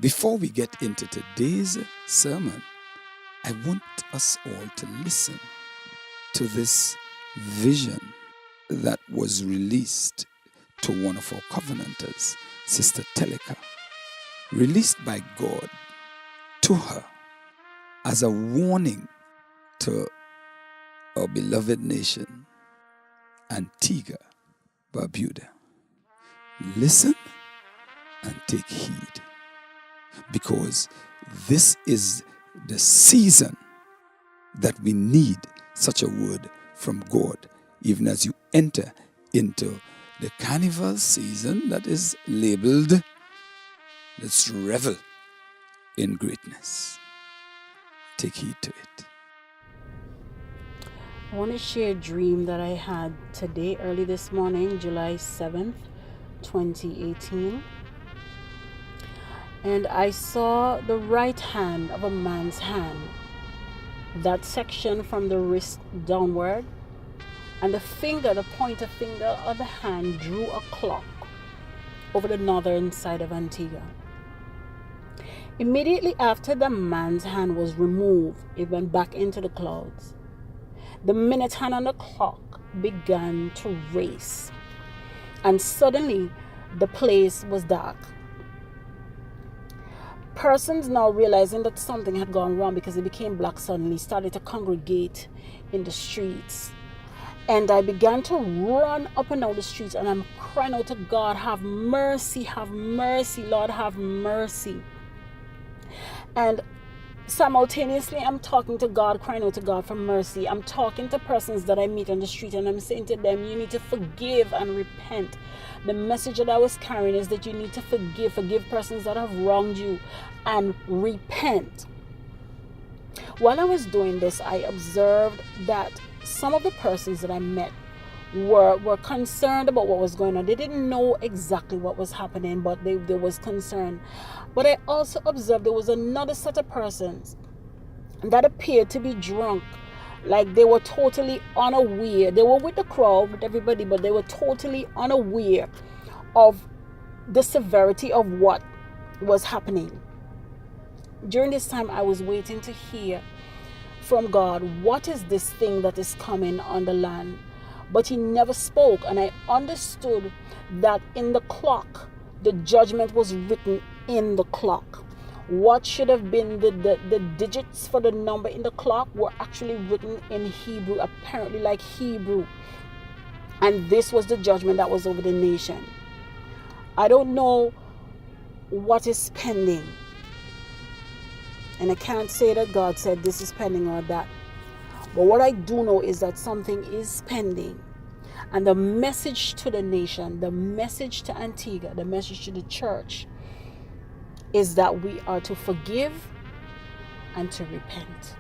Before we get into today's sermon, I want us all to listen to this vision that was released to one of our covenanters, Sister Telika, released by God to her as a warning to our beloved nation, Antigua Barbuda. Listen and take heed, because this is the season that we need such a word from God, even as you enter into the carnival season that is labeled, let's revel in greatness. Take heed to it. I want to share a dream that I had today, early this morning, July 7th, 2018. And I saw the right hand of a man's hand, that section from the wrist downward, and the pointer finger of the hand drew a clock over the northern side of Antigua. Immediately after the man's hand was removed, it went back into the clouds. The minute hand on the clock began to race, and suddenly the place was dark. Persons, now realizing that something had gone wrong because it became black suddenly, started to congregate in the streets. And I began to run up and down the streets, and I'm crying out to God, have mercy, Lord, have mercy. And simultaneously, I'm talking to God, crying out to God for mercy. I'm talking to persons that I meet on the street, and I'm saying to them, you need to forgive and repent. The message that I was carrying is that you need to forgive persons that have wronged you, and repent. While I was doing this, I observed that some of the persons that I met were concerned about what was going on. They didn't know exactly what was happening, but there was concern. But I also observed there was another set of persons that appeared to be drunk, like they were totally unaware. They were with the crowd, with everybody, but they were totally unaware of the severity of what was happening. During this time, I was waiting to hear from God, what is this thing that is coming on the land? But he never spoke, and I understood that in the clock, the judgment was written in the clock. What should have been the digits for the number in the clock were actually written in Hebrew, apparently like Hebrew. And this was the judgment that was over the nation. I don't know what is pending. And I can't say that God said this is pending or that. But what I do know is that something is pending. And the message to the nation, the message to Antigua, the message to the church is that we are to forgive and to repent.